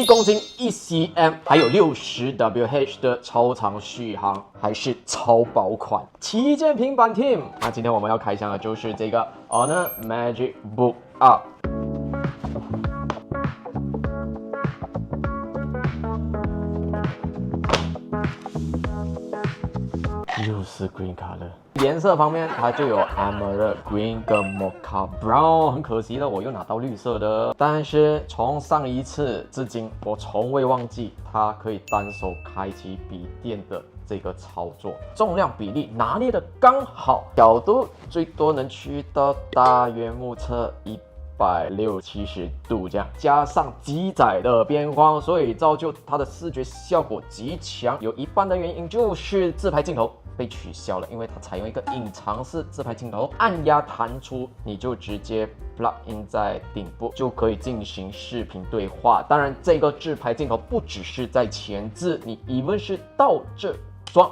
1公斤1cm，还有60Wh 的超长续航，还是超薄款旗舰平板 Team。那今天我们要开箱的就是这个 Honor Magic Book Up。又是 Green Color， 颜色方面它就有 Emerald Green 跟 Mocha Brown， 很可惜了，我又拿到绿色的。但是从上一次至今，我从未忘记它可以单手开启笔电的这个操作，重量比例拿捏的刚好，角度最多能去到大约目测160-170度这样，加上机载的边框，所以造就它的视觉效果极强。有一半的原因就是自拍镜头被取消了，因为它采用一个隐藏式自拍镜头，按压弹出，你就直接 plug in 在顶部，就可以进行视频对话。当然，这个自拍镜头不只是在前置，你 even 是倒着装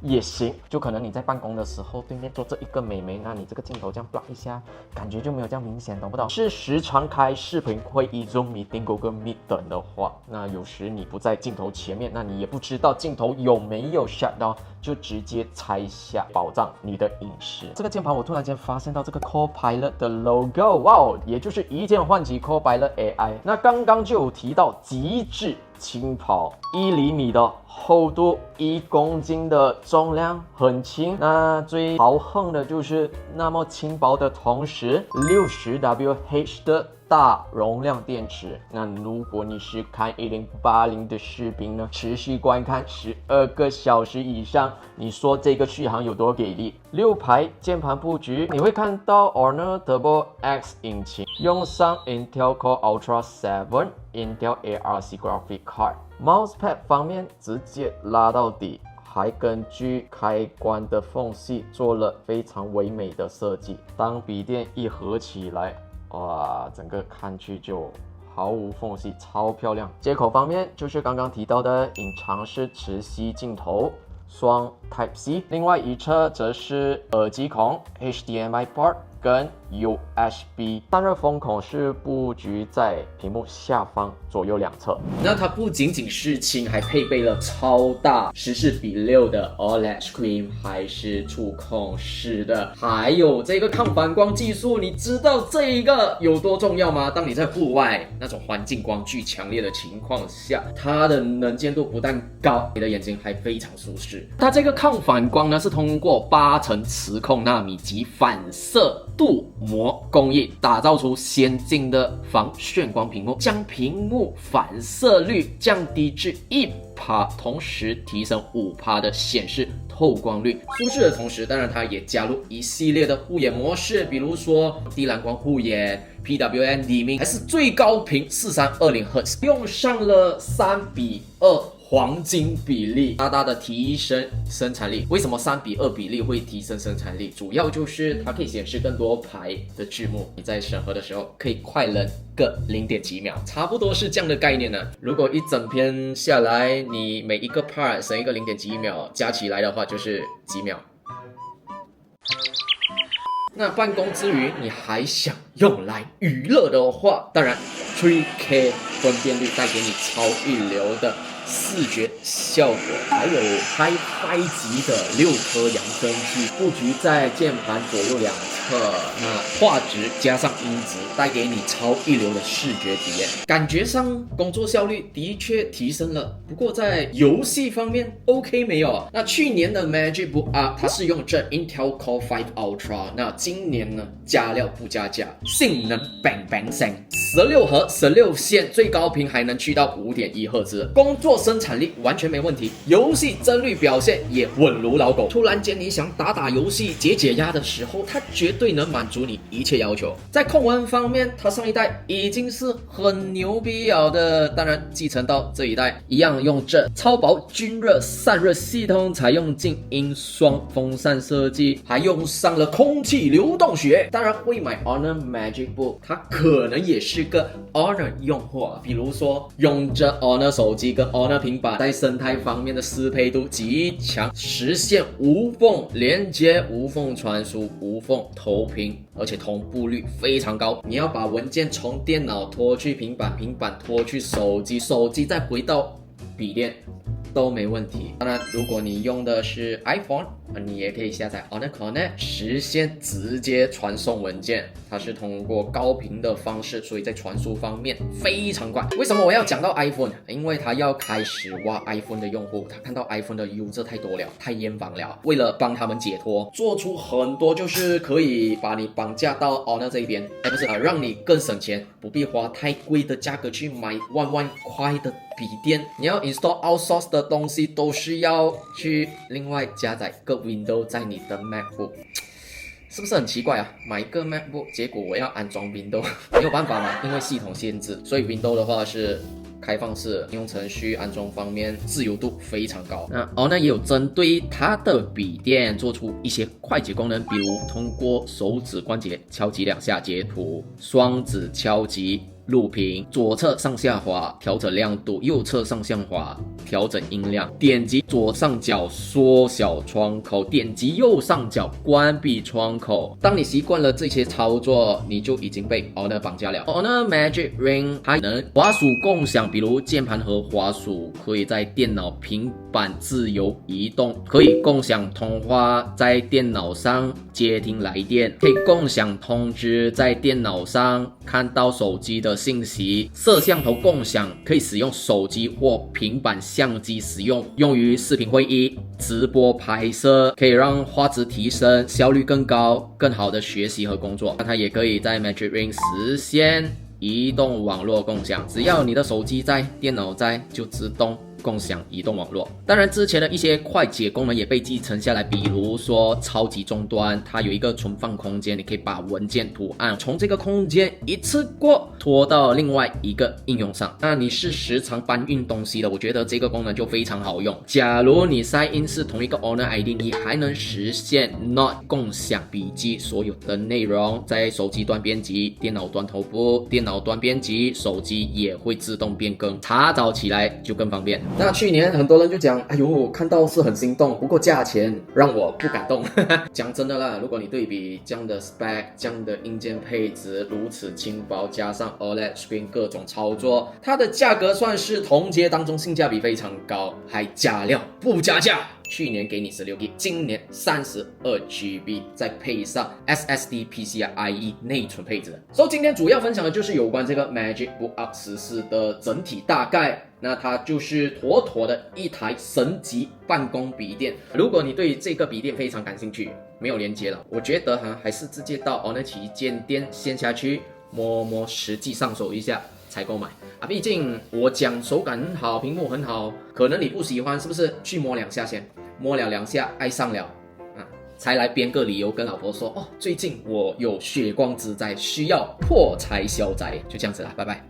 也行，就可能你在办公的时候，对面坐着一个美眉，那你这个镜头这样 block 一下，感觉就没有这样明显，懂不懂？是时常开视频会议、Zoom Meeting、Google Meet 等的话，那有时你不在镜头前面，那你也不知道镜头有没有 shutdown， 就直接拆下，保障你的隐私。这个键盘我突然间发现到这个 Copilot 的 logo， 哇，也就是一键唤起 Copilot AI。那刚刚就有提到极致轻跑，1厘米的厚度，1公斤的重量，很轻。那最豪横的就是那么轻薄的同时，60Wh 的大容量电池。那如果你是看1080的视频呢，持续观看12个小时以上，你说这个续航有多给力？6排键盘布局，你会看到 Honor Turbo X 引擎，用上 Intel Core Ultra 7 Intel ARC Graphic Card。Mousepad 方面直接拉到底，还根据开关的缝隙做了非常唯美的设计。当笔电一合起来，哇，整个看去就毫无缝隙，超漂亮。接口方面就是刚刚提到的隐藏式磁吸镜头，双 Type C， 另外一侧则是耳机孔、HDMI port 跟 USB， 散热风孔是布局在屏幕下方左右两侧。那它不仅仅是轻，还配备了超大14:6的 OLED screen， 还是触控式的，还有这个抗反光技术。你知道这一个有多重要吗？当你在户外那种环境光巨强烈的情况下，它的能见度不但高，你的眼睛还非常舒适。它这个抗反光呢，是通过8层磁控纳米级反射镀膜工艺打造出先进的防眩光屏幕，将屏幕反射率降低至1%，同时提升5%的显示透光率。舒适的同时，当然它也加入一系列的护眼模式，比如说低蓝光护眼、PWM dimming， 还是最高频4320Hz， 用上了3:2黄金比例，大大的提升生产力。为什么3:2比例会提升生产力？主要就是它可以显示更多排的字幕，你在审核的时候可以快人个0.几秒，差不多是这样的概念呢。如果一整篇下来，你每一个 part 省一个0.几秒，加起来的话就是几秒。那办公之余，你还想用来娱乐的话，当然 3K 分辨率带给你超一流的视觉效果，还有 Hi-Fi 级的6颗扬声器布局在键盘左右两侧，那画质加上音质带给你超一流的视觉体验，感觉上工作效率的确提升了。不过在游戏方面 OK 没有？那去年的 Magic Book Up 它是用这 Intel Core 5 Ultra， 那今年呢加料不加价，性能 bang bang 升，16核16线，最高频还能去到5.1赫兹，工作生产力完全没问题，游戏帧率表现也稳如老狗。突然间你想打游戏解压的时候，它绝对能满足你一切要求。在控温方面，它上一代已经是很牛逼了的，当然继承到这一代一样用这超薄均热散热系统，采用静音双风扇设计，还用上了空气流动学。当然会买 Honor Magic Book， 它可能也是个 Honor 用户，比如说用着 Honor 手机跟 Honor 平板，在生态方面的适配度极强，实现无缝连接、无缝传输、无缝投屏，而且同步率非常高。你要把文件从电脑拖去平板，平板拖去手机，手机再回到笔电都没问题。当然，如果你用的是 iPhone， 你也可以下载 Honor Connect， 实现直接传送文件。它是通过高频的方式，所以在传输方面非常快。为什么我要讲到 iPhone？ 因为他要开始挖 iPhone 的用户，他看到 iPhone 的 user 太多了，太厌烦了。为了帮他们解脱，做出很多就是可以把你绑架到 Honor 这一边，不是让你更省钱，不必花太贵的价格去买万块的笔电。你要 install outsource 的东西都是要去另外加载个 Windows 在你的 MacBook， 是不是很奇怪啊？买一个 MacBook， 结果我要安装 Windows， 没有办法嘛，因为系统限制，所以 Windows 的话是开放式，应用程序安装方面自由度非常高。那Honor也有针对它的笔电做出一些快捷功能，比如通过手指关节敲击2下截图，双指敲击录屏，左侧上下滑调整亮度，右侧上下滑调整音量，点击左上角缩小窗口，点击右上角关闭窗口。当你习惯了这些操作，你就已经被 Honor 绑架了。Honor Magic Ring 它能滑鼠共享，比如键盘和滑鼠可以在电脑、平板自由移动，可以共享通话，在电脑上接听来电，可以共享通知，在电脑上看到手机的信息。摄像头共享，可以使用手机或平板相机使用，用于视频会议、直播拍摄，可以让画质提升，效率更高，更好的学习和工作。它也可以在 Magic Ring 实现移动网络共享，只要你的手机在、电脑在，就自动共享移动网络。当然，之前的一些快捷功能也被继承下来，比如说超级终端，它有一个存放空间，你可以把文件图案从这个空间一次过拖到另外一个应用上。那你是时常搬运东西的，我觉得这个功能就非常好用。假如你 sign in 是同一个 Honor ID， 你还能实现 Not 共享笔记所有的内容，在手机端编辑，电脑端同步，电脑端编辑，手机也会自动变更，查找起来就更方便。那去年很多人就讲，哎呦，看到是很心动，不过价钱让我不敢动。讲真的啦，如果你对比这样的 spec， 这样的硬件配置如此轻薄，加上 OLED screen 各种操作，它的价格算是同阶当中性价比非常高，还加料不加价。去年给你16GB， 今年32GB， 再配上 SSD PCIe 内存配置。所以今天主要分享的就是有关这个 MagicBook Up 14的整体大概。那它就是妥妥的一台神级办公笔电。如果你对这个笔电非常感兴趣，没有连接了，我觉得还是直接到 Honor 旗舰店线下去摸实际上手一下才购买啊。毕竟我讲手感很好，屏幕很好，可能你不喜欢，是不是？去摸2下先，摸了2下爱上了啊，才来编个理由跟老婆说，哦，最近我有血光之灾，需要破财消灾，就这样子啦，拜拜。